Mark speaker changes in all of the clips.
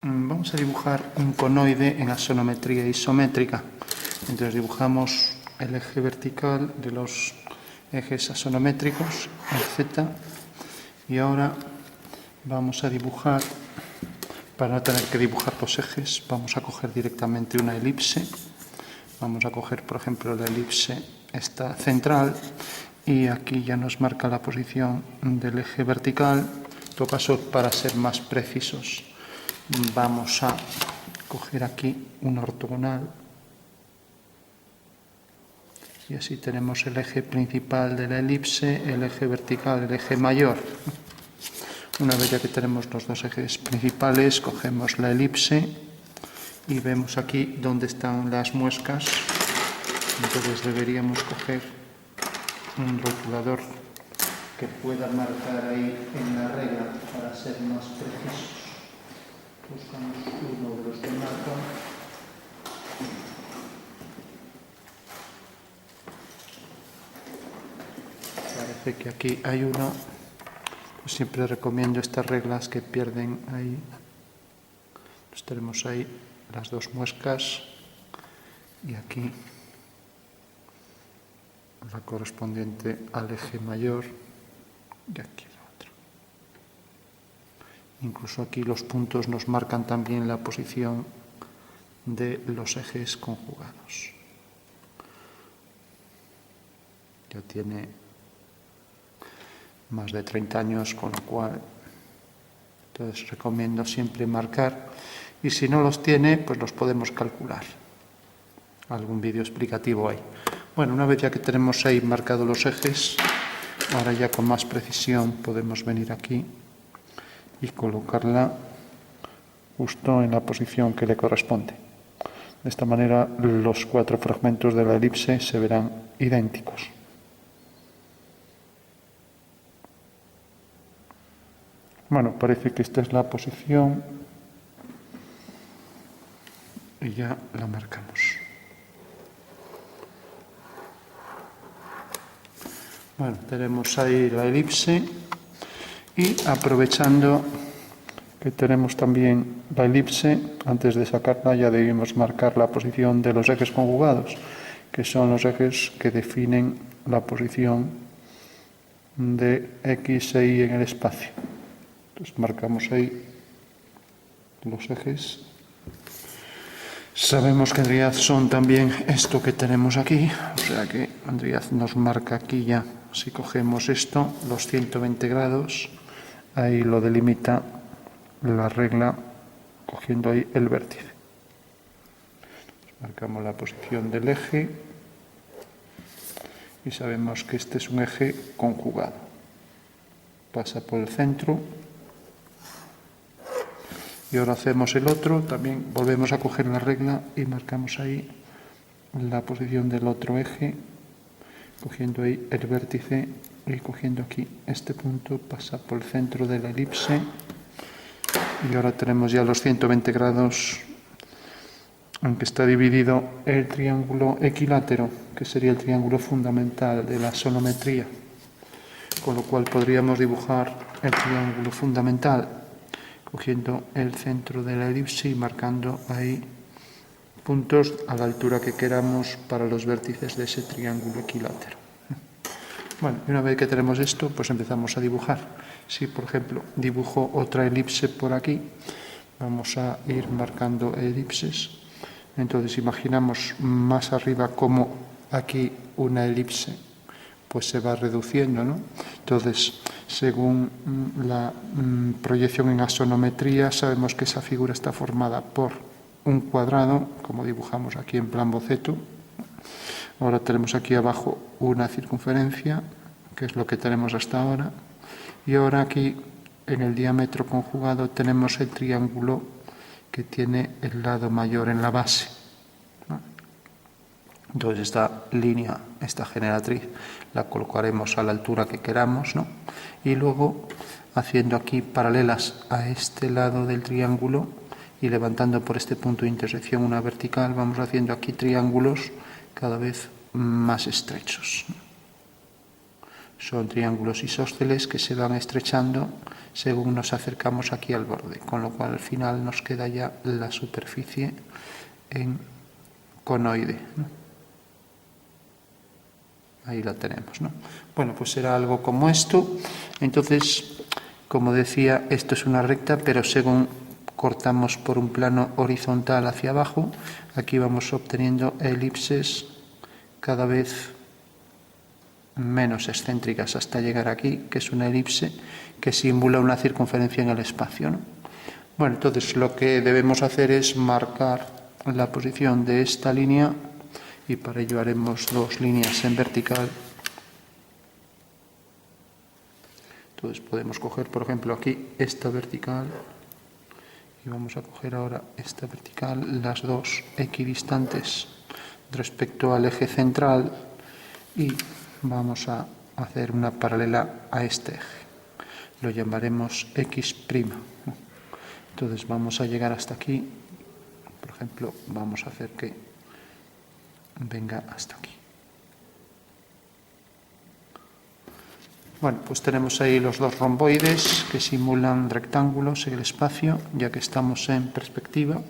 Speaker 1: Vamos a dibujar un conoide en axonometría isométrica. Entonces dibujamos el eje vertical de los ejes axonométricos, el Z, y ahora vamos a dibujar, para no tener que dibujar los ejes, vamos a coger directamente una elipse. Vamos a coger, por ejemplo, la elipse esta central, y aquí ya nos marca la posición del eje vertical. En todo caso, para ser más precisos, vamos a coger aquí una ortogonal y así tenemos el eje principal de la elipse, el eje vertical, el eje mayor. Una vez ya que tenemos los dos ejes principales, cogemos la elipse y vemos aquí dónde están las muescas. Entonces deberíamos coger un rotulador que pueda marcar ahí en la regla para ser más precisos. Buscamos uno de los que marcan. Parece que aquí hay uno. Pues siempre recomiendo estas reglas que pierden ahí. Pues tenemos ahí las dos muescas y aquí la correspondiente al eje mayor y aquí la otra. Incluso aquí los puntos nos marcan también la posición de los ejes conjugados. Ya tiene más de 30 años, con lo cual entonces recomiendo siempre marcar, y si no los tiene, pues los podemos calcular. Algún vídeo explicativo hay. Bueno, una vez ya que tenemos ahí marcados los ejes, ahora ya con más precisión podemos venir aquí y colocarla justo en la posición que le corresponde. De esta manera los cuatro fragmentos de la elipse se verán idénticos. Bueno, parece que esta es la posición y ya la marcamos. Bueno, tenemos ahí la elipse y aprovechando que tenemos también la elipse, antes de sacarla ya debemos marcar la posición de los ejes conjugados, que son los ejes que definen la posición de X e Y en el espacio. Entonces marcamos ahí los ejes. Sabemos que en realidad son también esto que tenemos aquí, o sea que en realidad nos marca aquí ya, si cogemos esto, los 120 grados, ahí lo delimita la regla cogiendo ahí el vértice. Marcamos la posición del eje y sabemos que este es un eje conjugado. Pasa por el centro. Y ahora hacemos el otro, también volvemos a coger la regla y marcamos ahí la posición del otro eje, cogiendo ahí el vértice y cogiendo aquí este punto, pasa por el centro de la elipse. Y ahora tenemos ya los 120 grados, aunque está dividido el triángulo equilátero, que sería el triángulo fundamental de la axonometría, con lo cual podríamos dibujar el triángulo fundamental cogiendo el centro de la elipse y marcando ahí puntos a la altura que queramos para los vértices de ese triángulo equilátero. Bueno, y una vez que tenemos esto, pues empezamos a dibujar. Si, por ejemplo, dibujo otra elipse por aquí, vamos a ir marcando elipses. Entonces imaginamos más arriba como aquí una elipse pues se va reduciendo, ¿no? Entonces, según la proyección en axonometría, sabemos que esa figura está formada por un cuadrado, como dibujamos aquí en plan boceto. Ahora tenemos aquí abajo una circunferencia, que es lo que tenemos hasta ahora. Y ahora aquí, en el diámetro conjugado, tenemos el triángulo que tiene el lado mayor en la base. Entonces esta línea, esta generatriz, la colocaremos a la altura que queramos, ¿no? Y luego, haciendo aquí paralelas a este lado del triángulo y levantando por este punto de intersección una vertical, vamos haciendo aquí triángulos cada vez más estrechos. Son triángulos isósceles que se van estrechando según nos acercamos aquí al borde, con lo cual al final nos queda ya la superficie en conoide, ¿no? Ahí la tenemos, ¿no? Bueno, pues será algo como esto. Entonces, como decía, esto es una recta, pero según cortamos por un plano horizontal hacia abajo, aquí vamos obteniendo elipses cada vez menos excéntricas hasta llegar aquí, que es una elipse que simula una circunferencia en el espacio, ¿no? Bueno, entonces lo que debemos hacer es marcar la posición de esta línea y para ello haremos dos líneas en vertical. Entonces podemos coger, por ejemplo, aquí esta vertical y vamos a coger ahora esta vertical, las dos equidistantes respecto al eje central y vamos a hacer una paralela a este eje. Lo llamaremos X'. Entonces vamos a llegar hasta aquí. Por ejemplo, vamos a hacer que venga hasta aquí. Bueno, pues tenemos ahí los dos romboides que simulan rectángulos en el espacio, ya que estamos en perspectiva.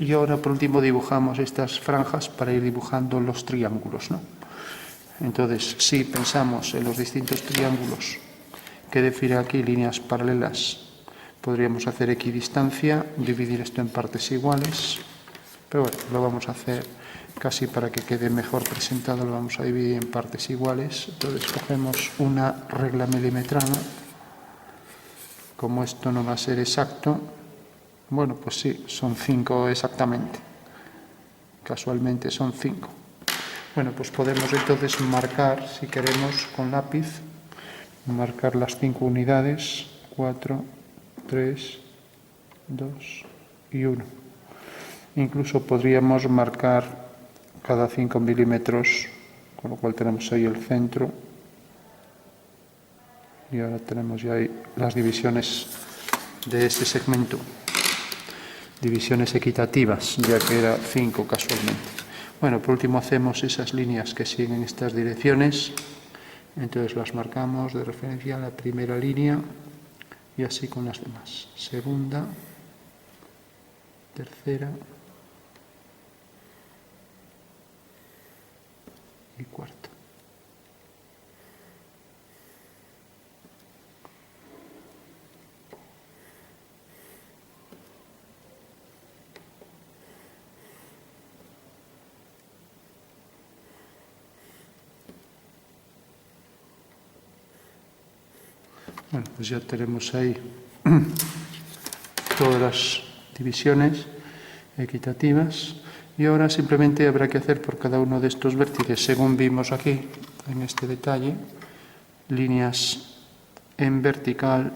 Speaker 1: Y ahora por último dibujamos estas franjas para ir dibujando los triángulos, ¿no? Entonces, si pensamos en los distintos triángulos que definen aquí líneas paralelas, podríamos hacer equidistancia, dividir esto en partes iguales, pero bueno, lo vamos a hacer casi para que quede mejor presentado, lo vamos a dividir en partes iguales. Entonces cogemos una regla milimetrana. Como esto no va a ser exacto, bueno, pues sí, son 5 exactamente. Casualmente son 5. Bueno, pues podemos entonces marcar, si queremos, con lápiz, marcar las 5 unidades, 4, 3, 2 y 1. Incluso podríamos marcar cada 5 milímetros, con lo cual tenemos ahí el centro. Y ahora tenemos ya ahí las divisiones de este segmento. Divisiones equitativas, ya que era 5 casualmente. Bueno, por último hacemos esas líneas que siguen estas direcciones. Entonces las marcamos de referencia a la primera línea y así con las demás. Segunda, tercera y cuarta. Bueno, pues ya tenemos ahí todas las divisiones equitativas y ahora simplemente habrá que hacer por cada uno de estos vértices, según vimos aquí en este detalle, líneas en vertical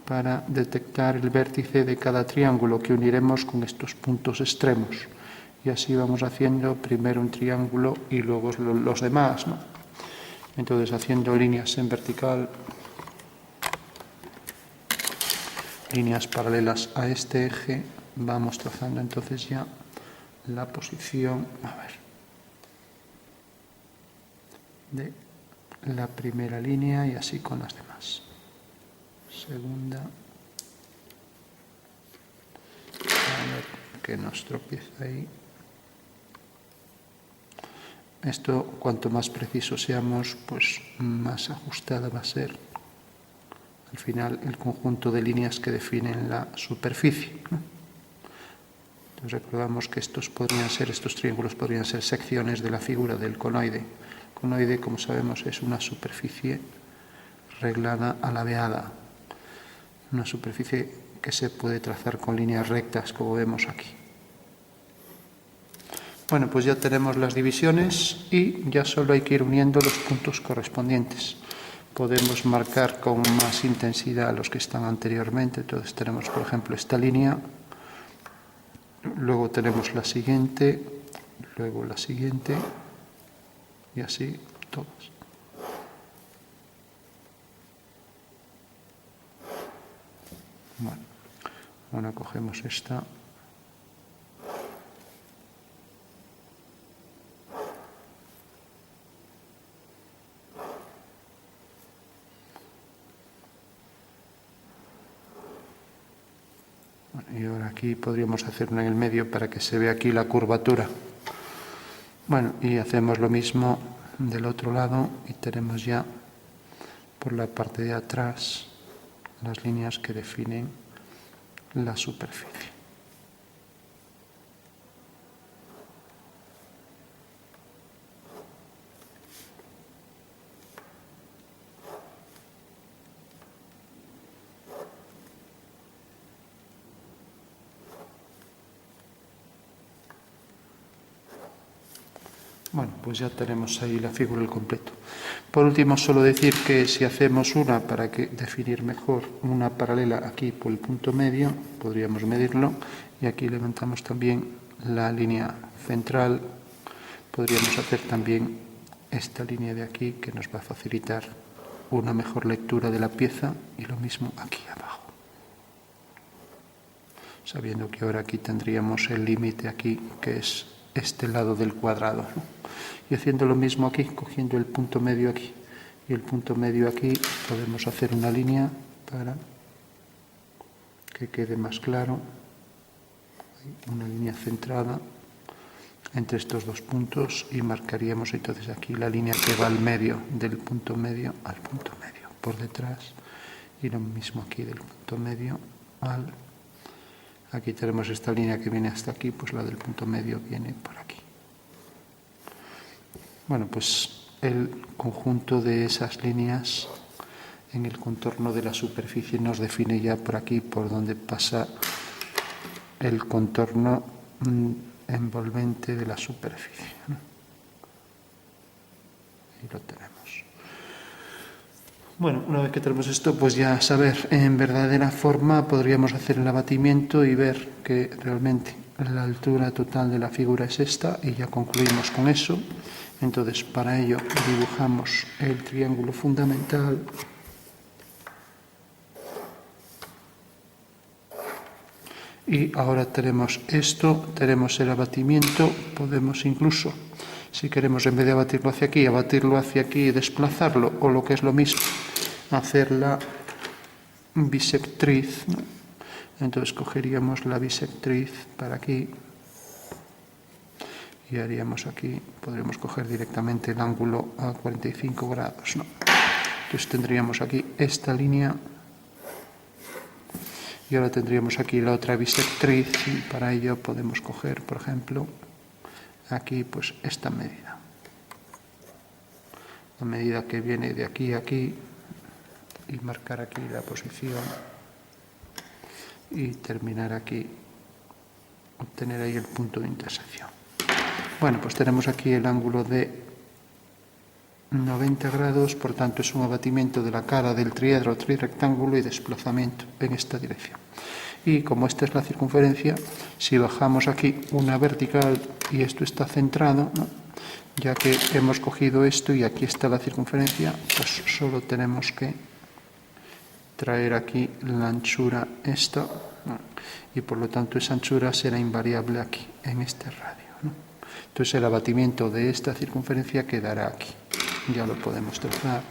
Speaker 1: para detectar el vértice de cada triángulo que uniremos con estos puntos extremos. Y así vamos haciendo primero un triángulo y luego los demás, ¿no? Entonces, haciendo líneas en vertical, líneas paralelas a este eje, vamos trazando entonces ya la posición, de la primera línea y así con las demás. Segunda, a ver que nos tropieza ahí. Esto, cuanto más precisos seamos, pues más ajustada va a ser al final el conjunto de líneas que definen la superficie, ¿no? Entonces recordamos que estos triángulos podrían ser secciones de la figura del conoide. El conoide, como sabemos, es una superficie reglada a ladeada, una superficie que se puede trazar con líneas rectas, como vemos aquí. Bueno, pues ya tenemos las divisiones y ya solo hay que ir uniendo los puntos correspondientes. Podemos marcar con más intensidad los que están anteriormente. Entonces tenemos, por ejemplo, esta línea, luego tenemos la siguiente, luego la siguiente y así todas. Bueno, ahora cogemos esta. aquí podríamos hacer una en el medio para que se vea aquí la curvatura. Bueno, y hacemos lo mismo del otro lado y tenemos ya por la parte de atrás las líneas que definen la superficie. Bueno, pues ya tenemos ahí la figura al completo. Por último, solo decir que si hacemos una, para que definir mejor, una paralela aquí por el punto medio, podríamos medirlo, y aquí levantamos también la línea central. Podríamos hacer también esta línea de aquí, que nos va a facilitar una mejor lectura de la pieza, y lo mismo aquí abajo. Sabiendo que ahora aquí tendríamos el límite aquí, que es este lado del cuadrado, ¿no? Y haciendo lo mismo aquí, cogiendo el punto medio aquí y el punto medio aquí, podemos hacer una línea para que quede más claro, una línea centrada entre estos dos puntos, y marcaríamos entonces aquí la línea que va al medio, del punto medio al punto medio por detrás, y lo mismo aquí del punto medio al... Aquí tenemos esta línea que viene hasta aquí, pues la del punto medio viene por aquí. Bueno, pues el conjunto de esas líneas en el contorno de la superficie nos define ya por aquí, por donde pasa el contorno envolvente de la superficie, ¿no? Y lo tenemos. Bueno, una vez que tenemos esto, pues ya saber en verdadera forma podríamos hacer el abatimiento y ver que realmente la altura total de la figura es esta, y ya concluimos con eso. Entonces, para ello dibujamos el triángulo fundamental. Y ahora tenemos esto, tenemos el abatimiento, podemos incluso, si queremos, en vez de abatirlo hacia aquí, abatirlo hacia aquí y desplazarlo, o lo que es lo mismo, hacer la bisectriz, ¿no? Entonces cogeríamos la bisectriz para aquí y haríamos aquí, podríamos coger directamente el ángulo a 45 grados, ¿no? Entonces tendríamos aquí esta línea y ahora tendríamos aquí la otra bisectriz, y para ello podemos coger, por ejemplo, aquí pues esta medida. La medida que viene de aquí a aquí, y marcar aquí la posición y terminar aquí, obtener ahí el punto de intersección. Bueno, pues tenemos aquí el ángulo de 90 grados, por tanto es un abatimiento de la cara del triedro o trirrectángulo y desplazamiento en esta dirección. Y como esta es la circunferencia, si bajamos aquí una vertical y esto está centrado, ¿no? Ya que hemos cogido esto y aquí está la circunferencia, pues solo tenemos que traer aquí la anchura esta, ¿no? Y por lo tanto esa anchura será invariable aquí, en este radio, ¿no? Entonces el abatimiento de esta circunferencia quedará aquí. Ya lo podemos trazar.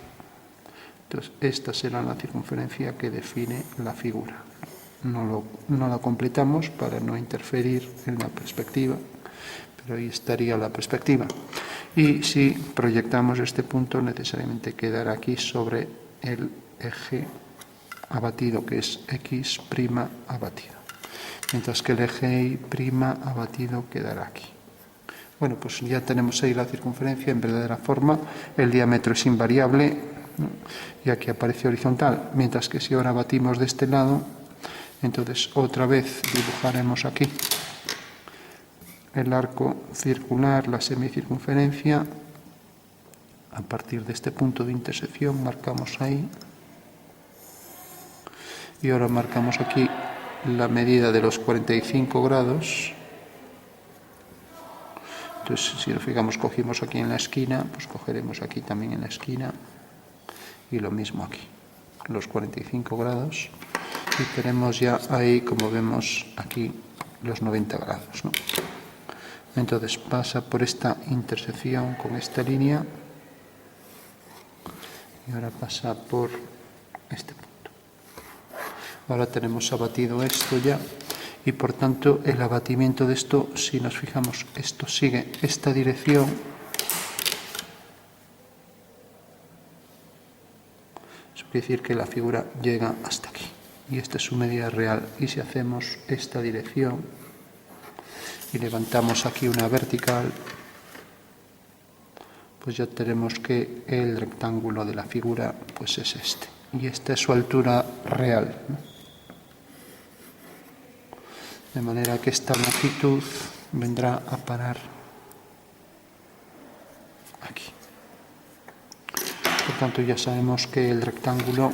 Speaker 1: Entonces esta será la circunferencia que define la figura. No la completamos para no interferir en la perspectiva, pero ahí estaría la perspectiva. Y si proyectamos este punto, necesariamente quedará aquí sobre el eje abatido, que es X' abatido. Mientras que el eje Y' abatido quedará aquí. Bueno, pues ya tenemos ahí la circunferencia en verdadera forma. El diámetro es invariable, ¿no? Y aquí aparece horizontal. Mientras que si ahora batimos de este lado, entonces otra vez dibujaremos aquí el arco circular, la semicircunferencia. A partir de este punto de intersección marcamos ahí. Y ahora marcamos aquí la medida de los 45 grados. Entonces, si nos fijamos, cogimos aquí en la esquina, pues cogeremos aquí también en la esquina, y lo mismo aquí, los 45 grados, y tenemos ya ahí, como vemos aquí, los 90 grados, ¿no? Entonces pasa por esta intersección con esta línea, y ahora pasa por este punto. Ahora tenemos abatido esto ya, y por tanto el abatimiento de esto, si nos fijamos, esto sigue esta dirección. Eso quiere decir que la figura llega hasta aquí y esta es su medida real. Y si hacemos esta dirección y levantamos aquí una vertical, pues ya tenemos que el rectángulo de la figura pues es este. Y esta es su altura real, ¿no? De manera que esta longitud vendrá a parar aquí. Por tanto, ya sabemos que el rectángulo,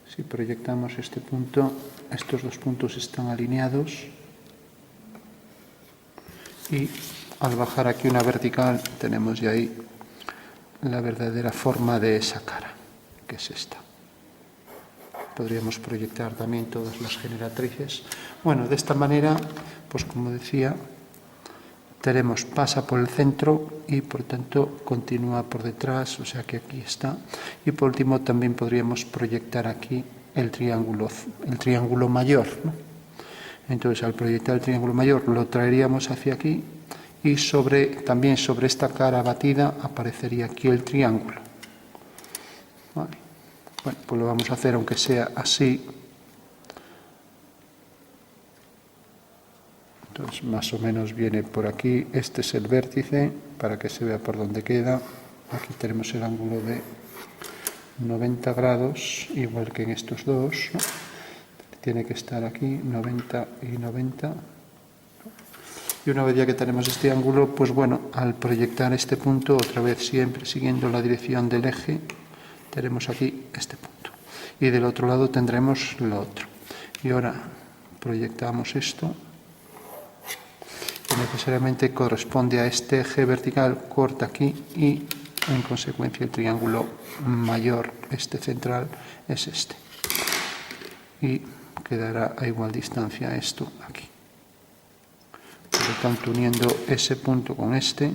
Speaker 1: si proyectamos este punto, estos dos puntos están alineados y al bajar aquí una vertical tenemos ya ahí la verdadera forma de esa cara, que es esta. Podríamos proyectar también todas las generatrices. Bueno, de esta manera, pues como decía, pasa por el centro y por tanto continúa por detrás, o sea que aquí está. Y por último también podríamos proyectar aquí el triángulo mayor, ¿no? Entonces al proyectar el triángulo mayor lo traeríamos hacia aquí y también sobre esta cara batida aparecería aquí el triángulo. Vale. Bueno, pues lo vamos a hacer aunque sea así. Entonces más o menos viene por aquí, este es el vértice, para que se vea por dónde queda. Aquí tenemos el ángulo de 90 grados, igual que en estos dos, ¿no? Tiene que estar aquí, 90 y 90. Y una vez ya que tenemos este ángulo, pues bueno, al proyectar este punto, otra vez siempre siguiendo la dirección del eje, tenemos aquí este punto. Y del otro lado tendremos lo otro. Y ahora proyectamos esto. Necesariamente corresponde a este eje vertical, corta aquí y en consecuencia el triángulo mayor, este central, es este. Y quedará a igual distancia esto aquí. Por lo tanto, uniendo ese punto con este,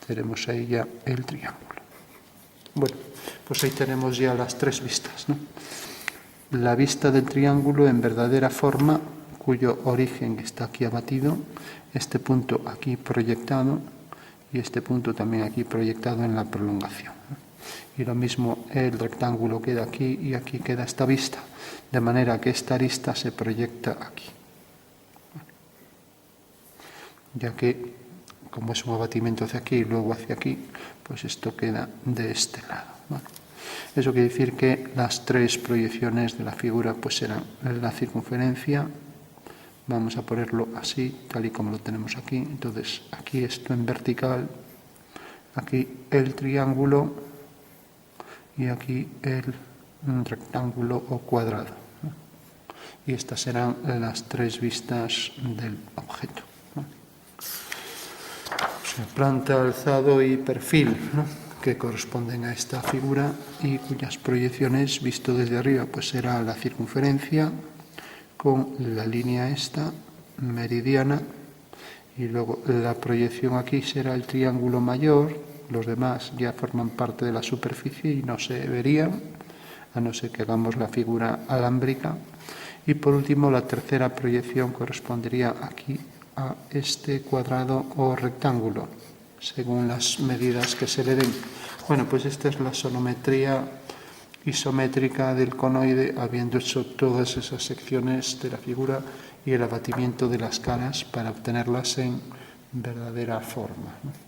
Speaker 1: tenemos ahí ya el triángulo. Bueno, pues ahí tenemos ya las tres vistas, ¿no? La vista del triángulo en verdadera forma, cuyo origen está aquí abatido, este punto aquí proyectado y este punto también aquí proyectado en la prolongación. Y lo mismo el rectángulo queda aquí y aquí queda esta vista, de manera que esta arista se proyecta aquí. Ya que, como es un abatimiento hacia aquí y luego hacia aquí, pues esto queda de este lado. ¿Vale? Eso quiere decir que las tres proyecciones de la figura pues serán la circunferencia. Vamos a ponerlo así, tal y como lo tenemos aquí. Entonces, aquí esto en vertical, aquí el triángulo y aquí el rectángulo o cuadrado. Y estas serán las tres vistas del objeto. O sea, planta, alzado y perfil, ¿no? Que corresponden a esta figura y cuyas proyecciones, visto desde arriba, pues será la circunferencia con la línea esta meridiana y luego la proyección aquí será el triángulo mayor. Los demás ya forman parte de la superficie y no se verían, a no ser que hagamos la figura alámbrica. Y por último, la tercera proyección correspondería aquí a este cuadrado o rectángulo, según las medidas que se le den. Bueno, pues esta es la sonometría isométrica del conoide, habiendo hecho todas esas secciones de la figura y el abatimiento de las caras para obtenerlas en verdadera forma, ¿no?